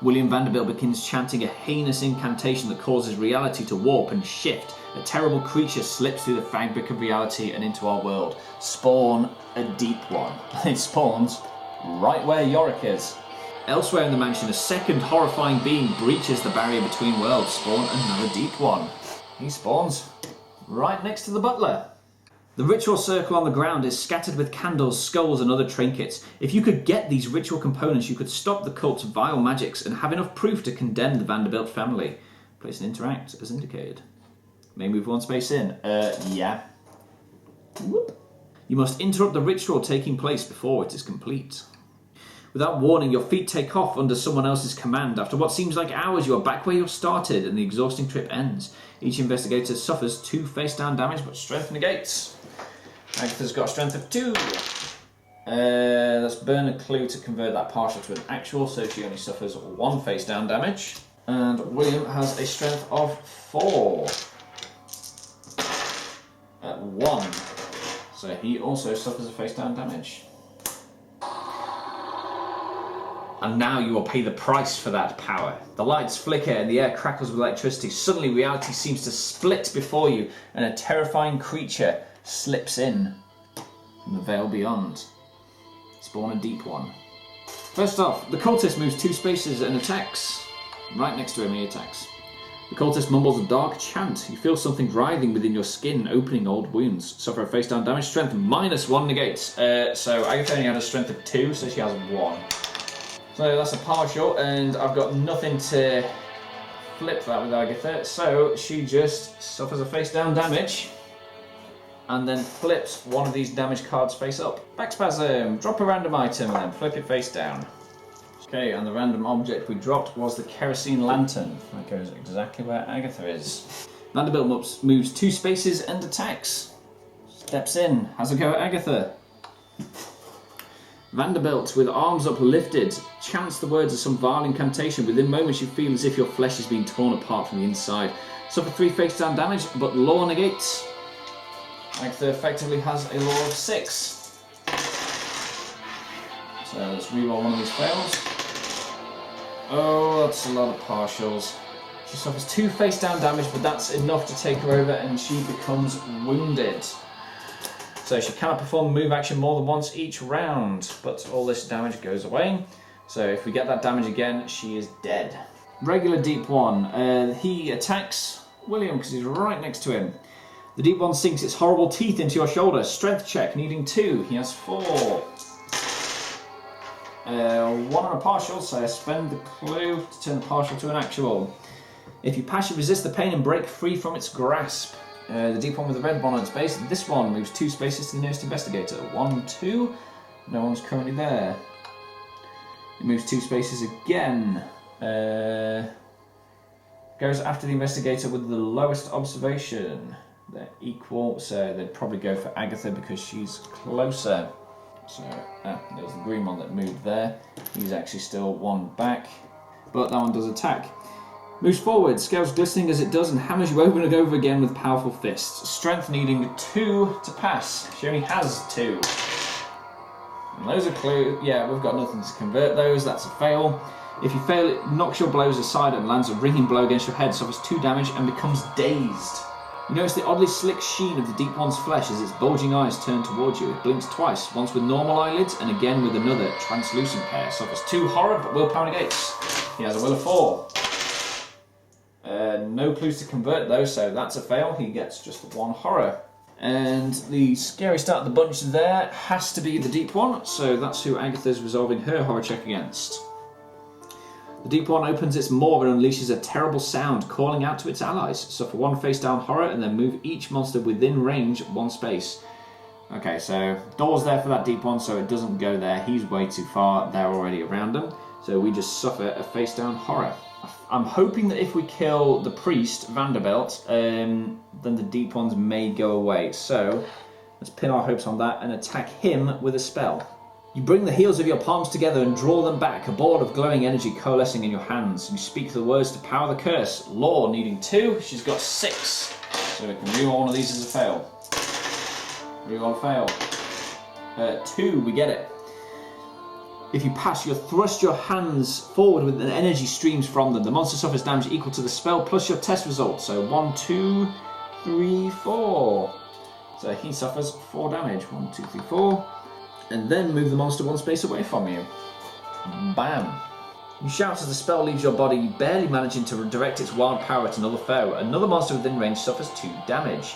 William Vanderbilt begins chanting a heinous incantation that causes reality to warp and shift. A terrible creature slips through the fabric of reality and into our world. Spawn a deep one. It spawns right where Yorick is. Elsewhere in the mansion, a second horrifying being breaches the barrier between worlds. Spawn another deep one. He spawns right next to the butler. The ritual circle on the ground is scattered with candles, skulls and other trinkets. If you could get these ritual components, you could stop the cult's vile magics and have enough proof to condemn the Vanderbilt family. Place and interact as indicated. May move one space in. Yeah. Whoop. You must interrupt the ritual taking place before it is complete. Without warning, your feet take off under someone else's command. After what seems like hours, you are back where you started and the exhausting trip ends. Each investigator suffers 2 face-down damage, but strength negates. Agatha's got a strength of 2. Let's burn a clue to convert that partial to an actual, so she only suffers 1 face-down damage. And William has a strength of 4. At 1. So he also suffers a face-down damage. And now you will pay the price for that power. The lights flicker and the air crackles with electricity. Suddenly reality seems to split before you and a terrifying creature slips in from the veil beyond. Spawn a deep one. First off, the cultist moves 2 spaces and attacks. Right next to him he attacks. The cultist mumbles a dark chant. You feel something writhing within your skin, opening old wounds. Suffer a face down damage. Strength -1 negates. So Agatha only had a strength of 2, so she has 1. So that's a partial, and I've got nothing to flip that with Agatha, so she just suffers a face down damage and then flips one of these damage cards face up. Backspasm, drop a random item and then flip it face down. Okay, and the random object we dropped was the kerosene lantern. That goes exactly where Agatha is. Vanderbilt moves 2 spaces and attacks. Steps in, has a go at Agatha. Vanderbilt, with arms uplifted, chants the words of some vile incantation. Within moments you feel as if your flesh is being torn apart from the inside. Suffer 3 face-down damage, but law negates. Agatha effectively has a law of 6. So let's reroll one of these fails. Oh, that's a lot of partials. She suffers 2 face-down damage, but that's enough to take her over and she becomes wounded. So she cannot perform a move action more than once each round, but all this damage goes away. So if we get that damage again, she is dead. Regular deep one. He attacks William because he's right next to him. The deep one sinks its horrible teeth into your shoulder. Strength check, needing 2. He has 4. 1 on a partial, so I spend the clue to turn the partial to an actual. If you pass, you resist the pain and break free from its grasp. The deep one with the red one on its base. This one moves 2 spaces to the nearest investigator. 1, 2. No one's currently there. It moves 2 spaces again. Goes after the investigator with the lowest observation. They're equal, so they'd probably go for Agatha because she's closer. So there's the green one that moved there. He's actually still 1 back, but that one does attack. Moves forward, scales glistening as it does, and hammers you over and over again with powerful fists. Strength needing 2 to pass. She only has 2. And those are clue. Yeah, we've got nothing to convert those. That's a fail. If you fail, it knocks your blows aside and lands a ringing blow against your head, suffers 2 damage, and becomes dazed. You notice the oddly slick sheen of the Deep One's flesh as its bulging eyes turn towards you. It blinks twice, once with normal eyelids and again with another translucent pair. Suffers 2 horror, but willpower negates. He has a will of 4. No clues to convert though, so that's a fail. He gets just 1 horror. And the scariest out of the bunch there has to be the Deep One, so that's who Agatha's resolving her horror check against. The Deep One opens its maw and unleashes a terrible sound, calling out to its allies. Suffer 1 face-down horror and then move each monster within range 1 space. Okay, so door's there for that Deep One, so it doesn't go there. He's way too far. They're already around him. So we just suffer a face-down horror. I'm hoping that if we kill the priest, Vanderbilt, then the Deep Ones may go away. So let's pin our hopes on that and attack him with a spell. You bring the heels of your palms together and draw them back, a ball of glowing energy coalescing in your hands. You speak the words to power the curse. Law needing 2, she's got 6. So we can reroll one of these as a fail. Reroll fail. 2, we get it. If you pass, you'll thrust your hands forward with an energy streams from them. The monster suffers damage equal to the spell plus your test result. So 1, 2, 3, 4. So he suffers 4 damage. 1, 2, 3, 4. And then move the monster 1 space away from you. Bam. You shout as the spell leaves your body, barely managing to direct its wild power at another foe. Another monster within range suffers 2 damage.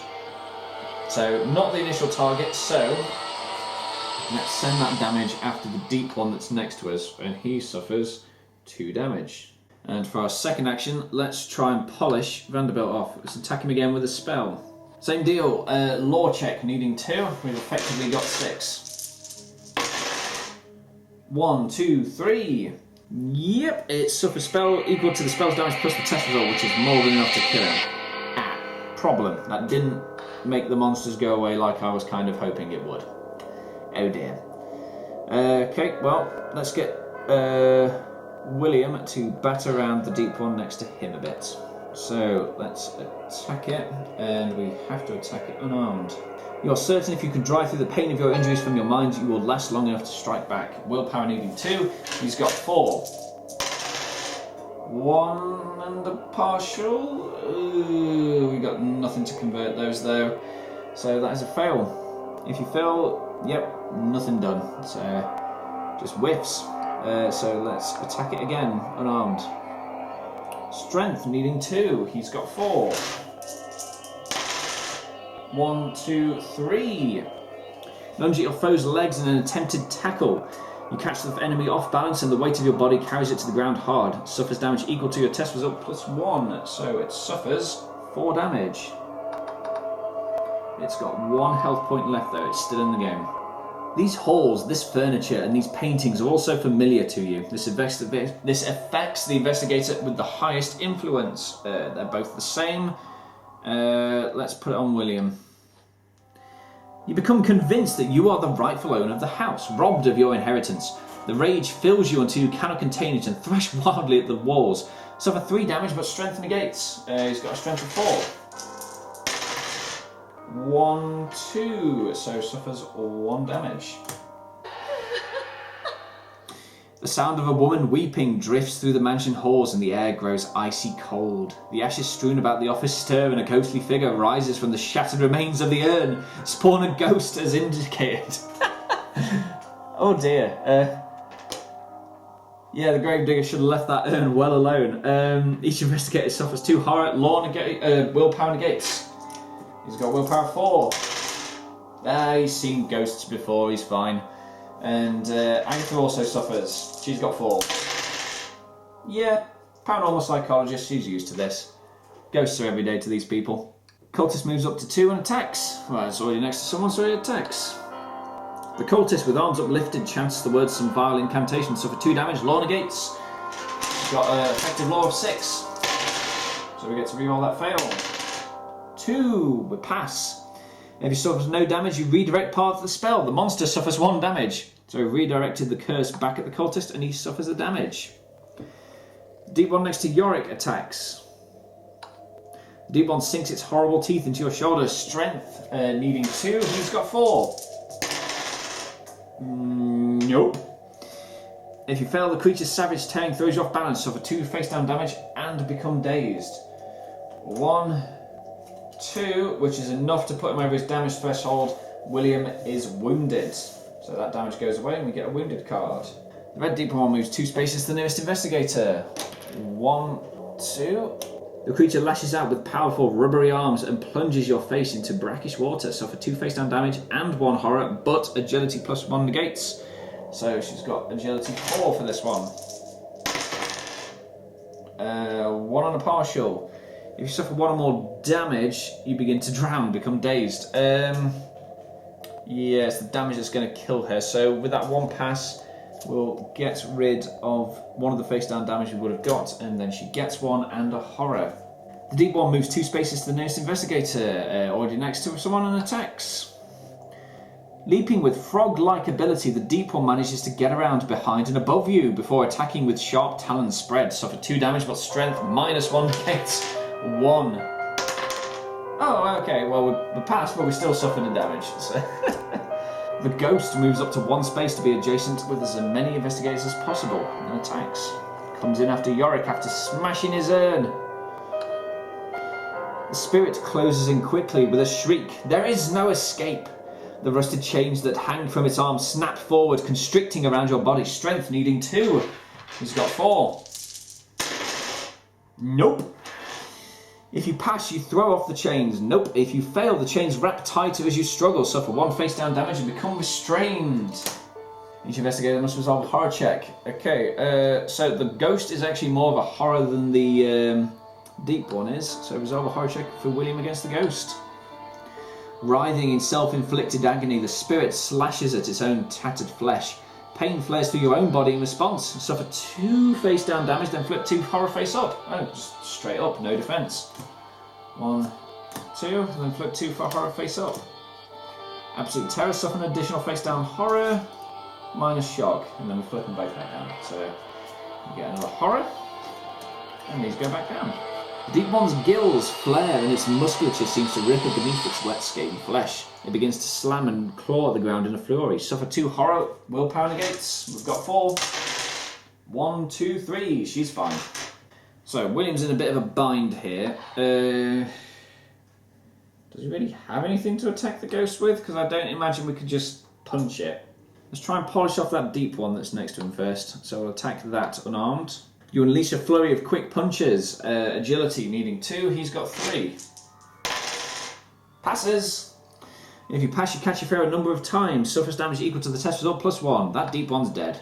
So, not the initial target, so let's send that damage after the Deep One that's next to us, and he suffers 2 damage. And for our second action, let's try and polish Vanderbilt off. Let's attack him again with a spell. Same deal, law check needing 2. We've effectively got 6. 1, 2, 3. Yep, it suffers spell equal to the spell's damage plus the test result, which is more than enough to kill him. Problem. That didn't make the monsters go away like I was kind of hoping it would. Oh dear. Okay, well, let's get William to bat around the Deep One next to him a bit. So let's attack it, and we have to attack it unarmed. You are certain if you can drive through the pain of your injuries from your mind, you will last long enough to strike back. Willpower needing 2. He's got 4. 1 and a partial. Ooh, we got nothing to convert those though. So that is a fail. If you fail, yep, nothing done. So just whiffs. So let's attack it again, unarmed. Strength needing 2. He's got 4. 1, 2, 3. Lunge at your foe's legs in an attempted tackle. You catch the enemy off balance and the weight of your body carries it to the ground hard. Suffers damage equal to your test result plus 1. So it suffers 4 damage. It's got 1 health point left though. It's still in the game. These halls, this furniture and these paintings are also familiar to you. This affects the investigator with the highest influence. They're both the same. Let's put it on William. You become convinced that you are the rightful owner of the house, robbed of your inheritance. The rage fills you until you cannot contain it and thrash wildly at the walls. Suffer 3 damage, but strength negates. He's got a strength of 4. 1, 2, so suffers 1 damage. The sound of a woman weeping drifts through the mansion halls and the air grows icy cold. The ashes strewn about the office stir and a ghostly figure rises from the shattered remains of the urn. Spawn a ghost as indicated. Oh dear. Yeah, the Gravedigger should have left that urn well alone. Each investigator suffers 2 horror. Willpower negates. He's got willpower 4. He's seen ghosts before, he's fine. And Agatha also suffers. She's got 4. Yeah, paranormal psychologist, she's used to this. Ghosts are every day to these people. Cultist moves up to 2 and attacks. Right, it's already next to someone, so he attacks. The cultist with arms uplifted chants the words some vile incantation, suffer 2 damage, law negates. He's got an effective law of 6. So we get to reroll that fail. 2, we pass. If he suffers no damage, you redirect part of the spell. The monster suffers 1 damage. So we redirected the curse back at the cultist and he suffers the damage. The Deep One next to Yorick attacks. The Deep One sinks its horrible teeth into your shoulder. Strength needing 2. He's got 4. Nope. If you fail, the creature's savage tearing throws you off balance. Suffer 2 face down damage and become dazed. 1, 2. 2, which is enough to put him over his damage threshold. William is wounded. So that damage goes away and we get a wounded card. The red deep one moves 2 spaces to the nearest investigator. 1, 2. The creature lashes out with powerful rubbery arms and plunges your face into brackish water. Suffer 2 face down damage and 1 horror, but agility plus 1 negates. So she's got agility 4 for this one. 1 on a partial. If you suffer 1 or more damage, you begin to drown, become dazed. Yes, the damage is going to kill her. So with that 1 pass, we'll get rid of 1 of the face down damage we would have got, and then she gets 1 and a horror. The deep one moves 2 spaces to the nearest investigator, already next to someone, and attacks. Leaping with frog-like ability, the deep one manages to get around behind and above you before attacking with sharp talons spread. Suffer 2 damage, but strength -1 gets 1. Oh, okay, well, we passed, but we still suffered the damage. So. The ghost moves up to 1 space to be adjacent with as many investigators as possible and attacks. Comes in after Yorick after smashing his urn. The spirit closes in quickly with a shriek. There is no escape. The rusted chains that hang from its arms snap forward, constricting around your body. Strength needing 2. He's got 4. Nope. If you pass, you throw off the chains. Nope. If you fail, the chains wrap tighter as you struggle. Suffer 1 face down damage and become restrained. Each investigator must resolve a horror check. Okay, so the ghost is actually more of a horror than the deep one is. So resolve a horror check for William against the ghost. Writhing in self-inflicted agony, the spirit slashes at its own tattered flesh. Pain flares through your own body in response. Suffer 2 face down damage, then flip 2 horror face up. Oh, just straight up, no defense. 1, 2, then flip 2 for horror face up. Absolute terror, suffer an additional face down horror, minus shock, and then we flip them both back down. So you get another horror, and these go back down. The deep one's gills flare and its musculature seems to ripple beneath its wet skating flesh. It begins to slam and claw at the ground in a fury. Suffer 2 horror, willpower negates. We've got 4. 1, 2, 3. She's fine. So William's in a bit of a bind here. Does he really have anything to attack the ghost with? Because I don't imagine we could just punch it. Let's try and polish off that deep one that's next to him first. So we'll attack that unarmed. You unleash a flurry of quick punches. Agility needing 2. He's got 3. Passes. If you pass, you catch your fair a number of times. Suffers damage equal to the test result +1. That deep one's dead.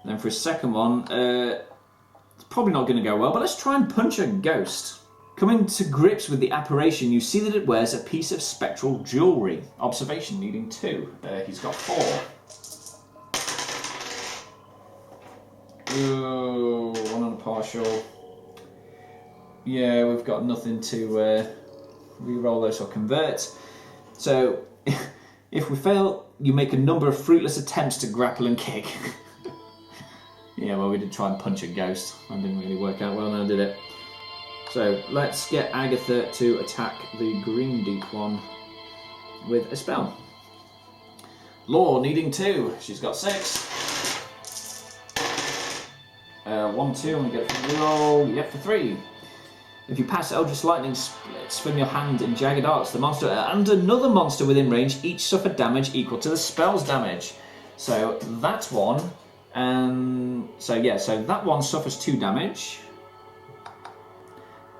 And then for his second one, it's probably not going to go well, but let's try and punch a ghost. Coming to grips with the apparition, you see that it wears a piece of spectral jewellery. Observation needing 2. He's got 4. Ooh, 1 on a partial. Yeah, we've got nothing to re-roll those or convert. So, if we fail, you make a number of fruitless attempts to grapple and kick. Yeah, well, we did try and punch a ghost. That didn't really work out well now, did it? So, let's get Agatha to attack the green deep one with a spell. Law needing 2. She's got 6. 1, 2, and we get a reroll. Yep, for 3. If you pass, Eldritch Lightning splits from your hand in jagged arcs. The monster and another monster within range each suffer damage equal to the spell's damage. So that one, and so that one suffers 2 damage,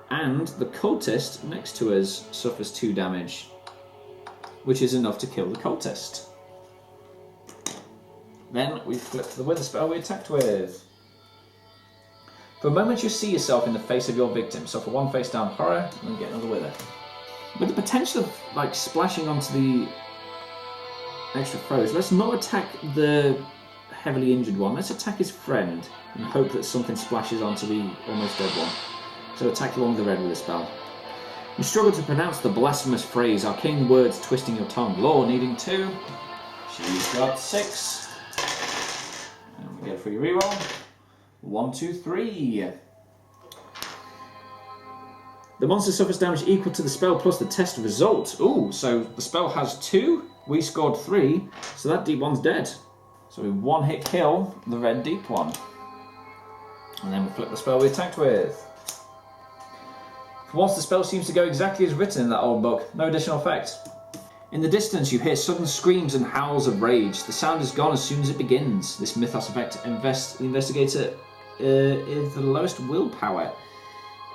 and the cultist next to us suffers 2 damage, which is enough to kill the cultist. Then we flip the wither spell we attacked with. For a moment you see yourself in the face of your victim. Suffer 1 face down horror and get another wither. With the potential of like splashing onto the extra foes, let's not attack the heavily injured one. Let's attack his friend and hope that something splashes onto the almost dead one. So attack along the red with a spell. You struggle to pronounce the blasphemous phrase, arcane words twisting your tongue. Law needing 2. She's got 6. And we get a free reroll. 1, 2, 3. The monster suffers damage equal to the spell plus the test result. Ooh, so the spell has 2. We scored 3, so that deep one's dead. So we 1-hit kill the red deep one. And then we flip the spell we attacked with. For once, the spell seems to go exactly as written in that old book. No additional effect. In the distance, you hear sudden screams and howls of rage. The sound is gone as soon as it begins. This mythos effect the investigator is the lowest willpower.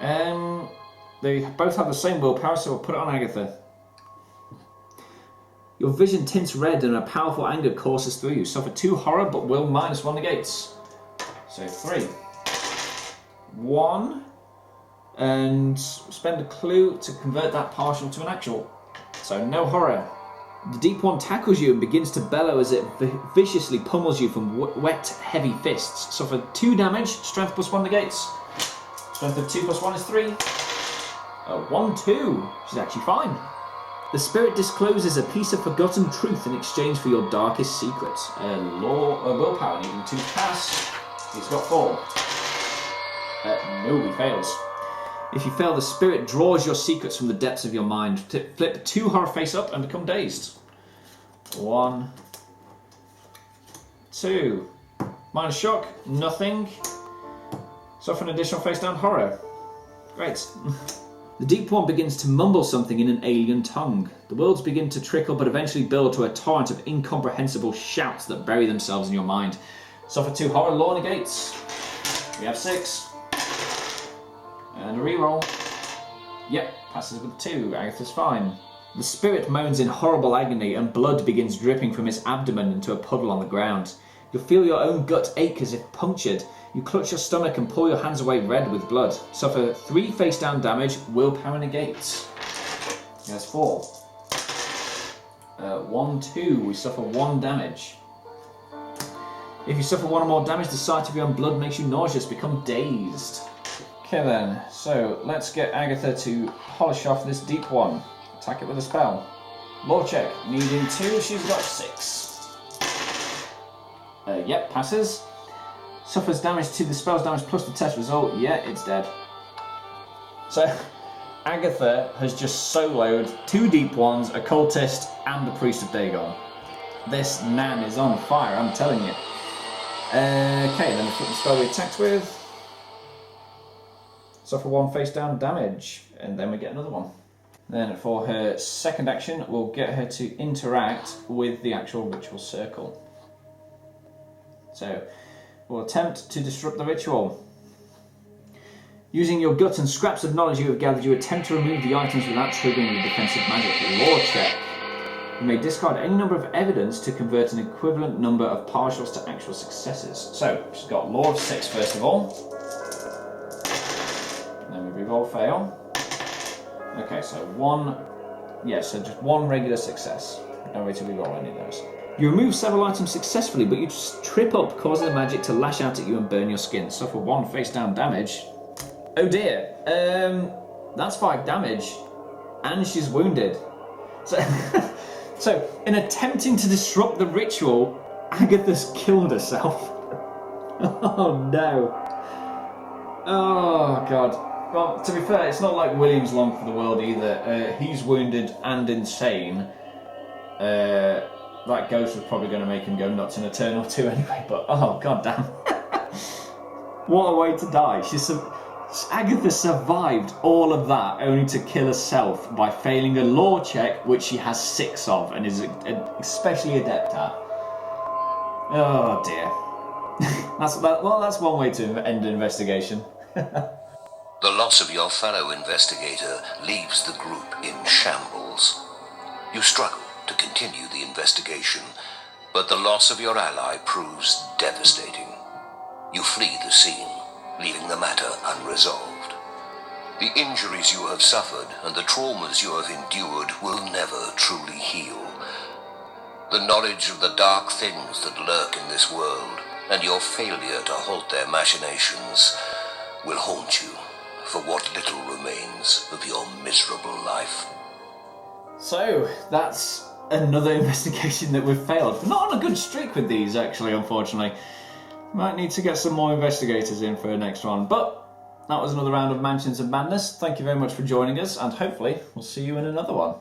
They both have the same willpower, so we'll put it on Agatha. Your vision tints red and a powerful anger courses through you. Suffer 2 horror, but will -1 negates. So 3. 1. And spend a clue to convert that partial to an actual. So no horror. The deep one tackles you and begins to bellow as it viciously pummels you from wet, heavy fists. Suffer 2 damage, strength +1 negates. Strength of 2 +1 is 3. 1, 2. She's actually fine. The spirit discloses a piece of forgotten truth in exchange for your darkest secrets. Willpower needing 2 to pass. He's got 4. No, he fails. If you fail, the spirit draws your secrets from the depths of your mind. Flip 2 horror face up and become dazed. 1, 2. Minus shock, nothing. Suffer an additional face down horror. Great. The deep one begins to mumble something in an alien tongue. The words begin to trickle but eventually build to a torrent of incomprehensible shouts that bury themselves in your mind. Suffer 2 horror, law negates. We have 6. And a reroll. Yep, passes with 2. Agatha's fine. The spirit moans in horrible agony and blood begins dripping from its abdomen into a puddle on the ground. You feel your own gut ache as if punctured. You clutch your stomach and pull your hands away red with blood. Suffer 3 face down damage, willpower negates. That's 4. 1, 2. We suffer 1 damage. If you suffer 1 or more damage, the sight of your own blood makes you nauseous. Become dazed. Okay then, so let's get Agatha to polish off this deep one. Attack it with a spell. Law check, needing 2, she's got 6. Yep, passes. Suffers damage to the spell's damage plus the test result. Yeah, it's dead. So, Agatha has just soloed 2 deep ones, a cultist, and the priest of Dagon. This Nan is on fire, I'm telling you. Okay, then we put the spell we attacked with. Suffer 1 face down damage, and then we get another one. Then for her second action, we'll get her to interact with the actual ritual circle. So, we'll attempt to disrupt the ritual. Using your gut and scraps of knowledge you have gathered, you attempt to remove the items without triggering the defensive magic. Law check. You may discard any number of evidence to convert an equivalent number of partials to actual successes. So, she's got Law of 6 first of all. Then we reroll fail. Okay, so 1... Yeah, so just 1 regular success. No way to reroll any of those. You remove several items successfully, but you just trip up, causing the magic to lash out at you and burn your skin. Suffer 1 face down damage. Oh dear. That's 5 damage. And she's wounded. So, in attempting to disrupt the ritual, Agatha's killed herself. Oh no. Oh god. Well, to be fair, it's not like William's long for the world either. He's wounded and insane. That ghost was probably going to make him go nuts in a turn or 2 anyway, but oh god damn. What a way to die. Agatha survived all of that only to kill herself by failing a law check, which she has 6 of and is especially adept at. Oh dear. That's one way to end an investigation. The loss of your fellow investigator leaves the group in shambles. You struggle to continue the investigation, but the loss of your ally proves devastating. You flee the scene, leaving the matter unresolved. The injuries you have suffered and the traumas you have endured will never truly heal. The knowledge of the dark things that lurk in this world and your failure to halt their machinations will haunt you for what little remains of your miserable life. So, that's another investigation that we've failed. Not on a good streak with these, actually, unfortunately. Might need to get some more investigators in for the next one. But that was another round of Mansions of Madness. Thank you very much for joining us, and hopefully we'll see you in another one.